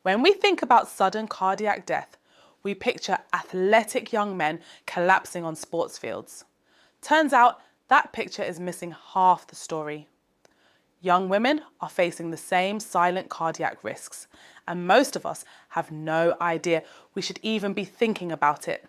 When we think about sudden cardiac death, we picture athletic young men collapsing on sports fields. Turns out that picture is missing half the story. Young women are facing the same silent cardiac risks, and most of us have no idea we should even be thinking about it.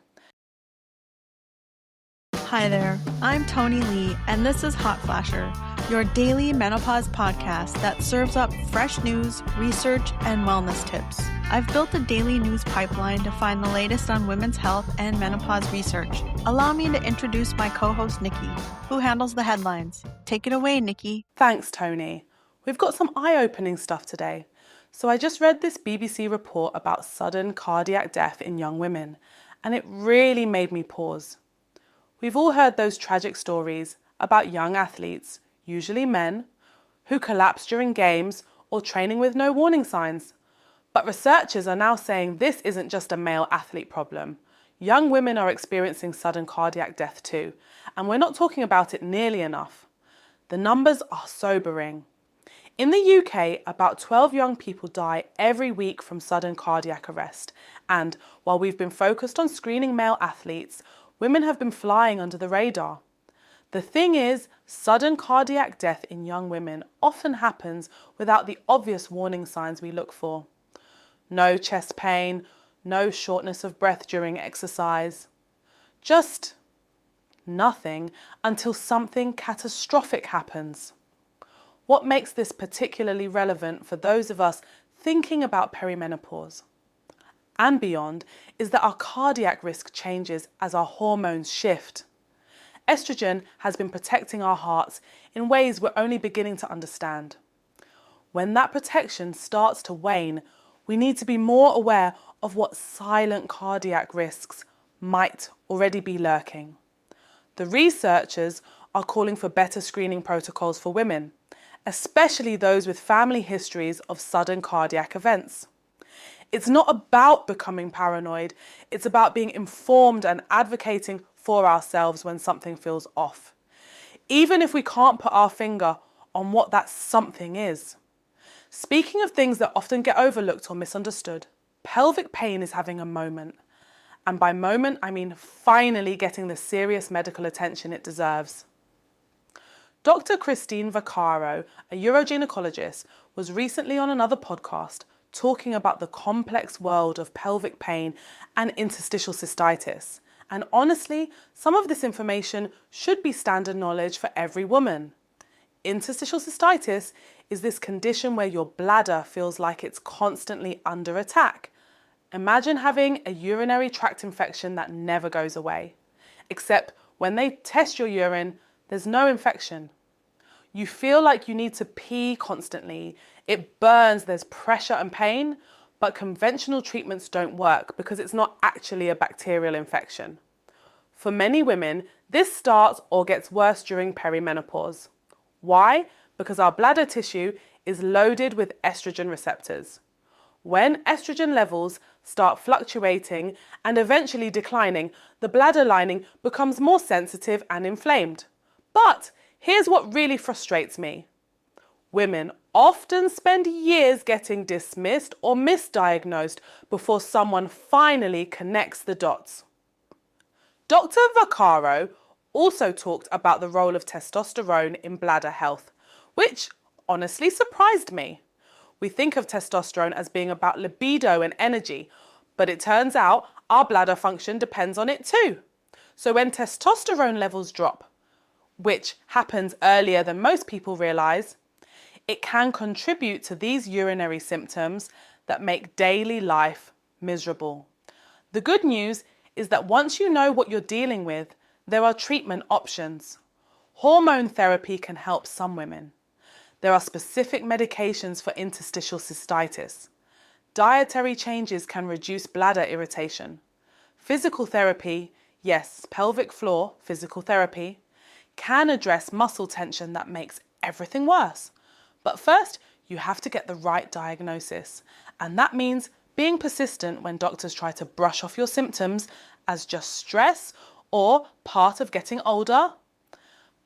Hi there, I'm Tony Lee, and this is Hot Flasher, your daily menopause podcast that serves up fresh news, research, and wellness tips. I've built a daily news pipeline to find the latest on women's health and menopause research. Allow me to introduce my co-host, Nikki, who handles the headlines. Take it away, Nikki. Thanks, Tony. We've got some eye-opening stuff today. So I just read this BBC report about sudden cardiac death in young women, and it really made me pause. We've all heard those tragic stories about young athletes, usually men, who collapse during games or training with no warning signs. But researchers are now saying this isn't just a male athlete problem. Young women are experiencing sudden cardiac death too, and we're not talking about it nearly enough. The numbers are sobering. In the UK, about 12 young people die every week from sudden cardiac arrest, and while we've been focused on screening male athletes, women have been flying under the radar. The thing is, sudden cardiac death in young women often happens without the obvious warning signs we look for. No chest pain, no shortness of breath during exercise. Just nothing until something catastrophic happens. What makes this particularly relevant for those of us thinking about perimenopause and beyond is that our cardiac risk changes as our hormones shift. Estrogen has been protecting our hearts in ways we're only beginning to understand. When that protection starts to wane, we need to be more aware of what silent cardiac risks might already be lurking. The researchers are calling for better screening protocols for women, especially those with family histories of sudden cardiac events. It's not about becoming paranoid, it's about being informed and advocating for ourselves when something feels off, even if we can't put our finger on what that something is. Speaking of things that often get overlooked or misunderstood, pelvic pain is having a moment. And by moment, I mean finally getting the serious medical attention it deserves. Dr. Christine Vaccaro, a urogynecologist, was recently on another podcast talking about the complex world of pelvic pain and interstitial cystitis. And honestly, some of this information should be standard knowledge for every woman. Interstitial cystitis is this condition where your bladder feels like it's constantly under attack. Imagine having a urinary tract infection that never goes away. Except when they test your urine, there's no infection. You feel like you need to pee constantly. It burns, there's pressure and pain, but conventional treatments don't work because it's not actually a bacterial infection. For many women, this starts or gets worse during perimenopause. Why? Because our bladder tissue is loaded with estrogen receptors. When estrogen levels start fluctuating and eventually declining, the bladder lining becomes more sensitive and inflamed. But here's what really frustrates me. Women often spend years getting dismissed or misdiagnosed before someone finally connects the dots. Dr. Vaccaro also talked about the role of testosterone in bladder health, which honestly surprised me. We think of testosterone as being about libido and energy, but it turns out our bladder function depends on it too. So when testosterone levels drop, which happens earlier than most people realize, it can contribute to these urinary symptoms that make daily life miserable. The good news is that once you know what you're dealing with, there are treatment options. Hormone therapy can help some women. There are specific medications for interstitial cystitis. Dietary changes can reduce bladder irritation. Physical therapy, yes, pelvic floor physical therapy, can address muscle tension that makes everything worse. But first, you have to get the right diagnosis. And that means being persistent when doctors try to brush off your symptoms as just stress or part of getting older.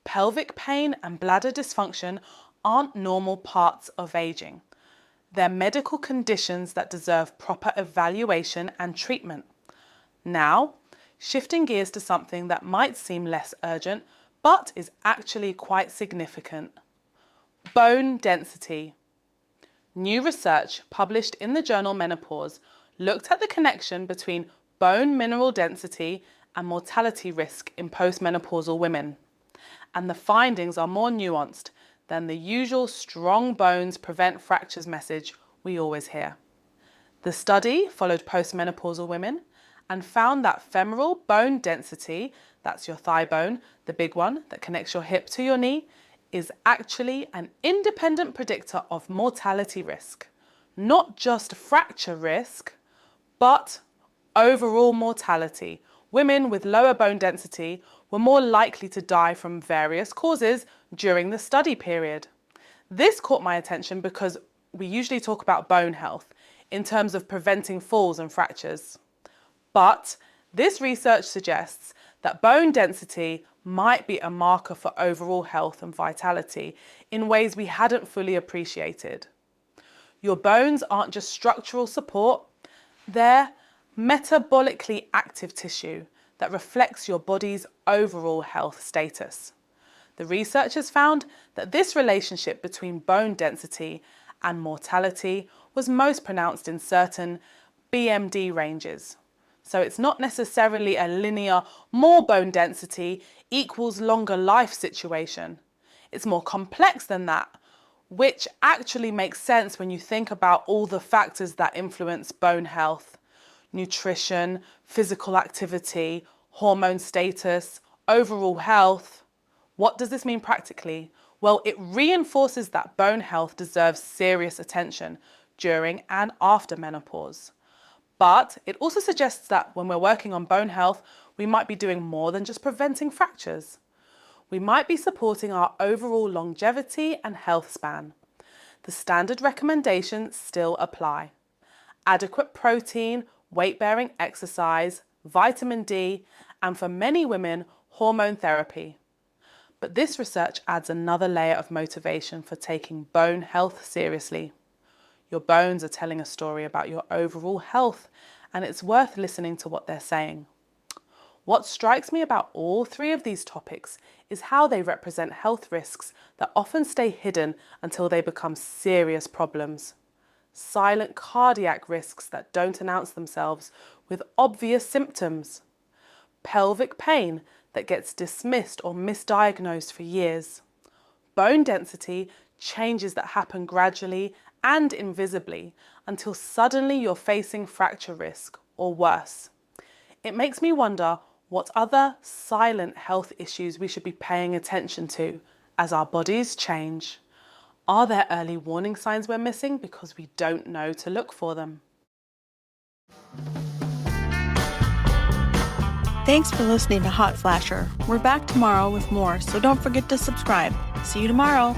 Pelvic pain and bladder dysfunction aren't normal parts of aging. They're medical conditions that deserve proper evaluation and treatment. Now, shifting gears to something that might seem less urgent, but is actually quite significant. Bone density. New research published in the journal Menopause looked at the connection between bone mineral density and mortality risk in postmenopausal women. And the findings are more nuanced than the usual strong bones prevent fractures message we always hear. The study followed postmenopausal women and found that femoral bone density, that's your thigh bone, the big one that connects your hip to your knee, is actually an independent predictor of mortality risk. Not just fracture risk, but overall mortality. Women with lower bone density were more likely to die from various causes during the study period. This caught my attention because we usually talk about bone health in terms of preventing falls and fractures. But this research suggests that bone density might be a marker for overall health and vitality in ways we hadn't fully appreciated. Your bones aren't just structural support, they're metabolically active tissue that reflects your body's overall health status. The researchers found that this relationship between bone density and mortality was most pronounced in certain BMD ranges. So it's not necessarily a linear more bone density equals longer life situation. It's more complex than that, which actually makes sense when you think about all the factors that influence bone health: nutrition, physical activity, hormone status, overall health. What does this mean practically? Well, it reinforces that bone health deserves serious attention during and after menopause. But it also suggests that when we're working on bone health, we might be doing more than just preventing fractures. We might be supporting our overall longevity and health span. The standard recommendations still apply: adequate protein, weight-bearing exercise, vitamin D, and for many women, hormone therapy. But this research adds another layer of motivation for taking bone health seriously. Your bones are telling a story about your overall health, and it's worth listening to what they're saying. What strikes me about all three of these topics is how they represent health risks that often stay hidden until they become serious problems. Silent cardiac risks that don't announce themselves with obvious symptoms. Pelvic pain that gets dismissed or misdiagnosed for years. Bone density changes that happen gradually and invisibly until suddenly you're facing fracture risk or worse. It makes me wonder what other silent health issues we should be paying attention to as our bodies change. Are there early warning signs we're missing because we don't know to look for them? Thanks for listening to Hot Flasher. We're back tomorrow with more, so don't forget to subscribe. See you tomorrow.